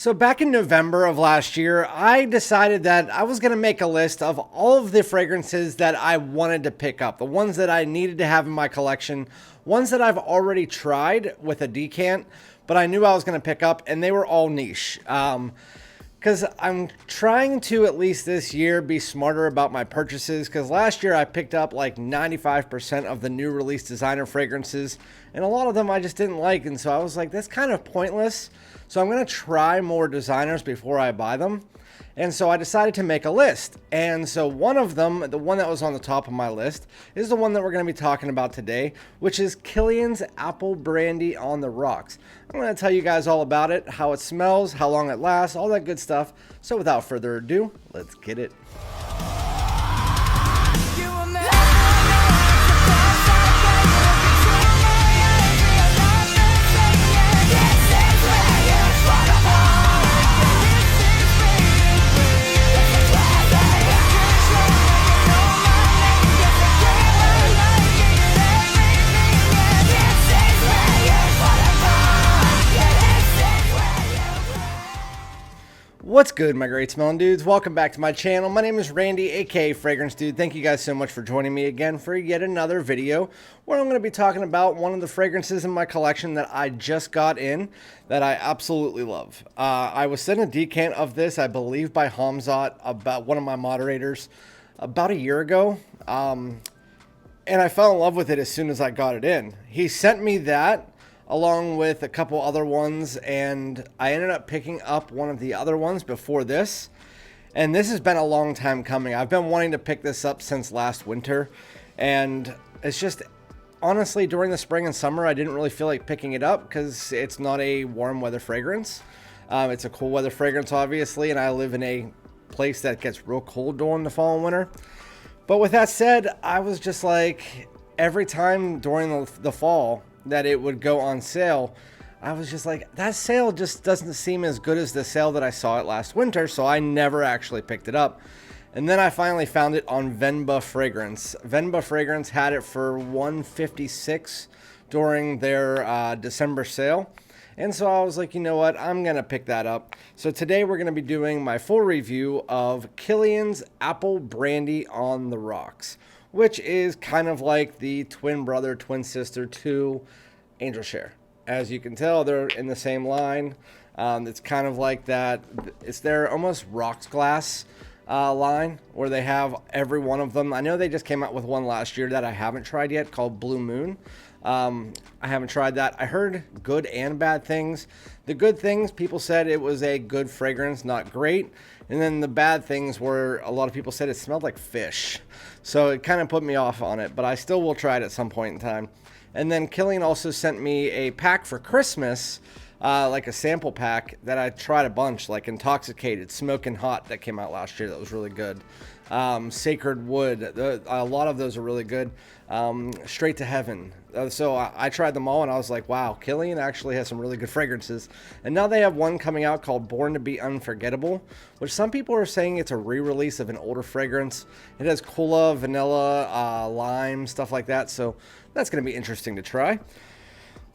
So back in November of last year, I decided that I was going to make a list of all of the fragrances that I wanted to pick up, the ones that I needed to have in my collection, ones that I've already tried with a decant, but I knew I was going to pick up, and they were all niche. Because I'm trying to, at least this year, be smarter about my purchases, because last year I picked up like 95% of the new release designer fragrances, and a lot of them I just didn't like, and so I was like, that's kind of pointless. So I'm going to try more designers before I buy them. And so I decided to make a list. And so one of them, the one that was on the top of my list, is the one that we're going to be talking about today, which is Kilian's Apple Brandy on the Rocks. I'm going to tell you guys all about it, how it smells, how long it lasts, all that good stuff. So without further ado, let's get it. What's good, my great smelling dudes? Welcome back to my channel. My name is Randy, aka FragranceDoud. Thank you guys so much for joining me again for yet another video where I'm going to be talking about one of the fragrances in my collection that I just got in that I absolutely love. I was sent a decant of this, I believe, by Hamzat, about one of my moderators, about a year ago. And I fell in love with it as soon as I got it in. He sent me that along with a couple other ones, and I ended up picking up one of the other ones before this, and this has been a long time coming. I've been wanting to pick this up since last winter, and it's just, honestly, during the spring and summer, I didn't really feel like picking it up because it's not a warm weather fragrance. It's a cool weather fragrance, obviously, and I live in a place that gets real cold during the fall and winter. But with that said, I was just like, every time during the fall that it would go on sale, I was just like, that sale just doesn't seem as good as the sale that I saw it last winter, so I never actually picked it up. And then I finally found it on Venba Fragrance. Venba Fragrance had it for $156 during their December sale. And so I was like, you know what, I'm going to pick that up. So today we're going to be doing my full review of Kilian's Apple Brandy on the Rocks, which is kind of like the twin brother, twin sister to Angel Share. As you can tell, they're in the same line. It's kind of like that. It's their almost rocks glass line where they have every one of them. I know they just came out with one last year that I haven't tried yet called Blue Moon. I haven't tried that. I heard good and bad things. The good things, people said it was a good fragrance, not great. And then the bad things were, a lot of people said it smelled like fish. So it kind of put me off on it, but I still will try it at some point in time. And then Kilian also sent me a pack for Christmas, like a sample pack that I tried a bunch, like Intoxicated, Smoking Hot, that came out last year. That was really good. Sacred Wood, a lot of those are really good. Straight to Heaven. So I tried them all and I was like, wow, Kilian actually has some really good fragrances. And now they have one coming out called Born to Be Unforgettable, which some people are saying it's a re-release of an older fragrance. It has cola, vanilla, lime, stuff like that. So that's going to be interesting to try.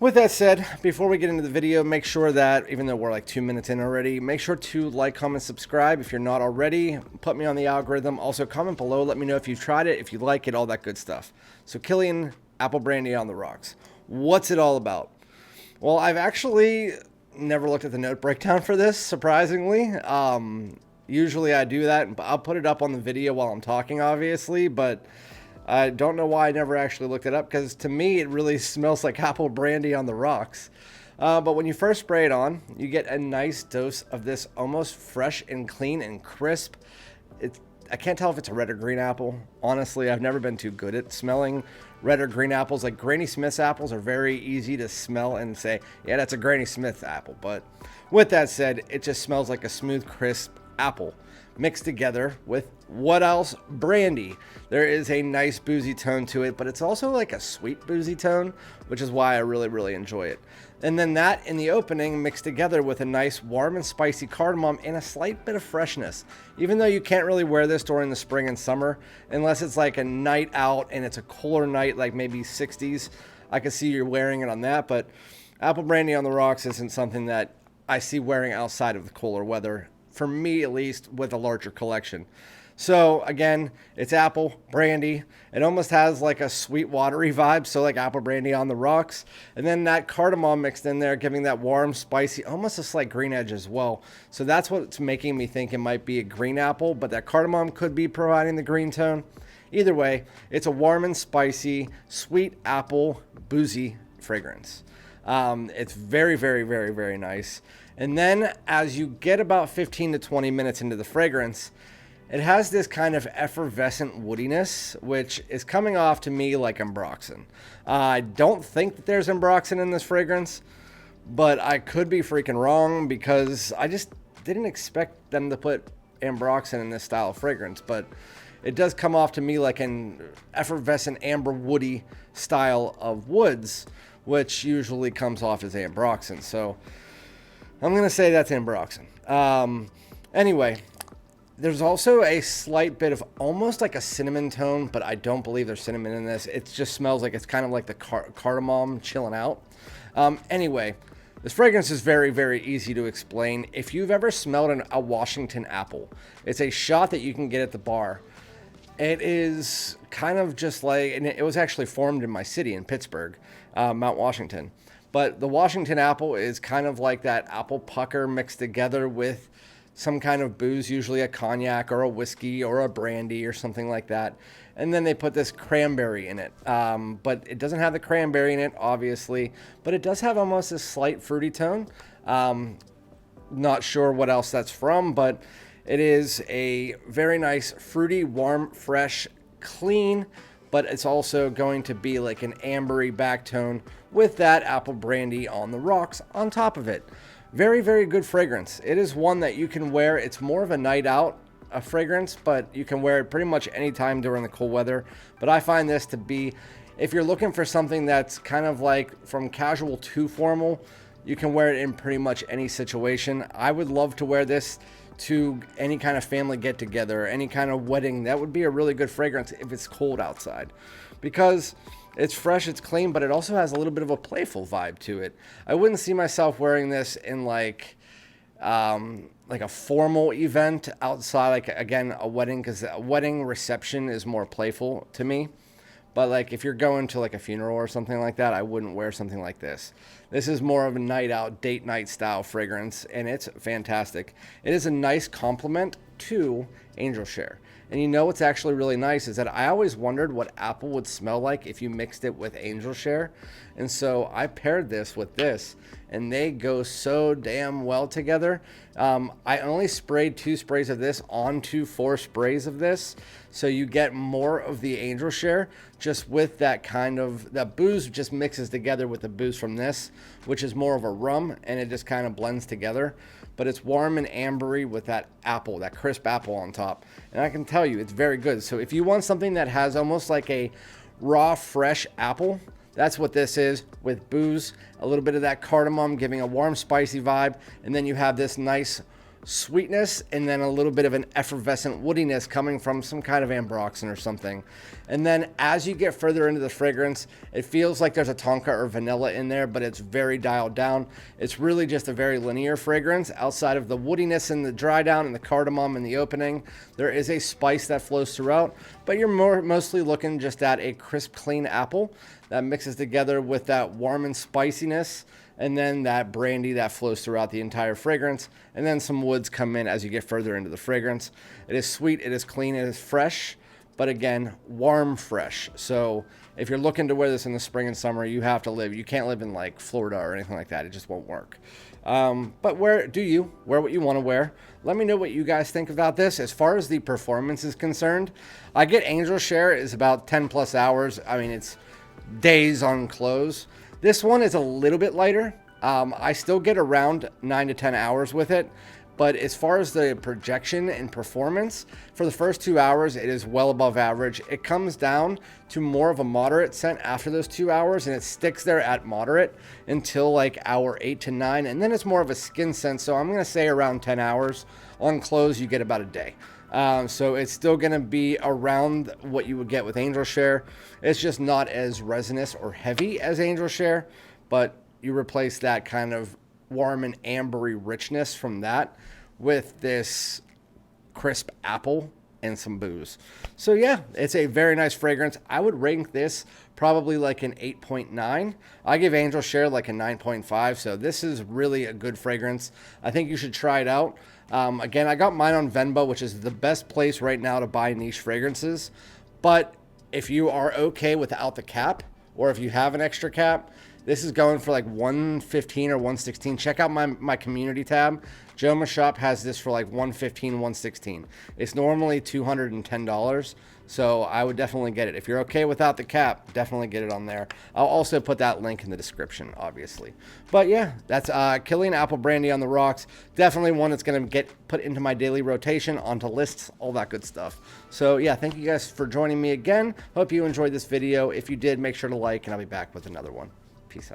With that said, before we get into the video, make sure that, even though we're like 2 minutes in already, make sure to like, comment, subscribe if you're not already. Put me on the algorithm. Also, comment below. Let me know if you've tried it, if you like it, all that good stuff. So, Kilian, Apple Brandy on the Rocks. What's it all about? Well, I've actually never looked at the note breakdown for this, surprisingly. Usually I do that. I'll put it up on the video while I'm talking, obviously, but I don't know why I never actually looked it up, because to me it really smells like Apple Brandy on the Rocks. But when you first spray it on, you get a nice dose of this almost fresh and clean and crisp. I can't tell if it's a red or green apple. Honestly, I've never been too good at smelling red or green apples. Like Granny Smith's apples are very easy to smell and say, yeah, that's a Granny Smith apple. But with that said, it just smells like a smooth, crisp apple mixed together with what else? Brandy. There is a nice boozy tone to it, but it's also like a sweet boozy tone, which is why I really, really enjoy it. And then that in the opening mixed together with a nice warm and spicy cardamom and a slight bit of freshness. Even though you can't really wear this during the spring and summer, unless it's like a night out and it's a cooler night, like maybe 60s, I could see you're wearing it on that. But Apple Brandy on the Rocks isn't something that I see wearing outside of the cooler weather, for me at least, with a larger collection. So again, it's apple brandy. It almost has like a sweet watery vibe, so like apple brandy on the rocks. And then that cardamom mixed in there, giving that warm, spicy, almost a slight green edge as well. So that's what's making me think it might be a green apple, but that cardamom could be providing the green tone. Either way, it's a warm and spicy, sweet apple, boozy fragrance. It's very, very, very, very nice. And then as you get about 15 to 20 minutes into the fragrance, it has this kind of effervescent woodiness, which is coming off to me like ambroxan. I don't think that there's ambroxan in this fragrance, but I could be freaking wrong because I just didn't expect them to put ambroxan in this style of fragrance. But it does come off to me like an effervescent amber woody style of woods, which usually comes off as ambroxan. So I'm going to say that's ambroxan. Anyway, there's also a slight bit of almost like a cinnamon tone, but I don't believe there's cinnamon in this. It just smells like it's kind of like the cardamom chilling out. Anyway, this fragrance is very, very easy to explain. If you've ever smelled a Washington apple, it's a shot that you can get at the bar. It is kind of just like, and it was actually formed in my city in Pittsburgh, Mount Washington. But the Washington apple is kind of like that apple pucker mixed together with some kind of booze, usually a cognac or a whiskey or a brandy or something like that. And then they put this cranberry in it. But it doesn't have the cranberry in it, obviously. But it does have almost a slight fruity tone. Not sure what else that's from, but it is a very nice, fruity, warm, fresh, clean, but it's also going to be like an ambery backtone with that apple brandy on the rocks on top of it. Very, very good fragrance. It is one that you can wear. It's more of a night out fragrance, but you can wear it pretty much any time during the cool weather. But I find this to be, if you're looking for something that's kind of like from casual to formal, you can wear it in pretty much any situation. I would love to wear this to any kind of family get together, any kind of wedding. That would be a really good fragrance if it's cold outside, because it's fresh, it's clean, but it also has a little bit of a playful vibe to it. I wouldn't see myself wearing this in like a formal event outside, like again, a wedding, because a wedding reception is more playful to me. But like if you're going to like a funeral or something like that, I wouldn't wear something like this. This is more of a night out, date night style fragrance, and it's fantastic. It is a nice complement to Angel Share. And you know what's actually really nice is that I always wondered what apple would smell like if you mixed it with Angel Share. And so I paired this with this, and they go so damn well together. I only sprayed 2 sprays of this onto 4 sprays of this. So you get more of the Angel Share just with that kind of, that booze just mixes together with the booze from this, which is more of a rum, and it just kind of blends together. But it's warm and ambery with that apple, that crisp apple on top. And I can tell you, it's very good. So if you want something that has almost like a raw, fresh apple, that's what this is, with booze, a little bit of that cardamom giving a warm, spicy vibe. And then you have this nice sweetness and then a little bit of an effervescent woodiness coming from some kind of ambroxan or something. And then as you get further into the fragrance, it feels like there's a tonka or vanilla in there, but it's very dialed down. It's really just a very linear fragrance. Outside of the woodiness and the dry down and the cardamom in the opening, there is a spice that flows throughout, but you're mostly looking just at a crisp, clean apple that mixes together with that warm and spiciness, and then that brandy that flows throughout the entire fragrance, and then some woods come in as you get further into the fragrance. It is sweet, it is clean, it is fresh, but again, warm fresh. So if you're looking to wear this in the spring and summer, you can't live in like Florida or anything like that. It just won't work. But wear what you want to wear. Let me know what you guys think about this. As far as the performance is concerned, I get Angel Share is about 10 plus hours. I mean, it's days on close. This one is a little bit lighter. I still get around 9 to 10 hours with it, but as far as the projection and performance, for the first 2 hours, it is well above average. It comes down to more of a moderate scent after those 2 hours, and it sticks there at moderate until like hour 8 to 9, and then it's more of a skin scent. So I'm going to say around 10 hours. On close, you get about a day. So it's still going to be around what you would get with Angel Share. It's just not as resinous or heavy as Angel Share, but you replace that kind of warm and ambery richness from that with this crisp apple and some booze. So yeah, it's a very nice fragrance. I would rank this probably like an 8.9. I give Angel Share like a 9.5. So this is really a good fragrance. I think you should try it out. Again, I got mine on Venba, which is the best place right now to buy niche fragrances. But if you are okay without the cap, or if you have an extra cap, this is going for like 115 or 116. Check out my community tab. Joma's shop has this for like 115, 116. It's normally $210. So I would definitely get it. If you're okay without the cap, definitely get it on there. I'll also put that link in the description, obviously. But yeah, that's Kilian Apple Brandy on the rocks. Definitely one that's going to get put into my daily rotation, onto lists, all that good stuff. So yeah, thank you guys for joining me again. Hope you enjoyed this video. If you did, make sure to like, and I'll be back with another one. Peace out.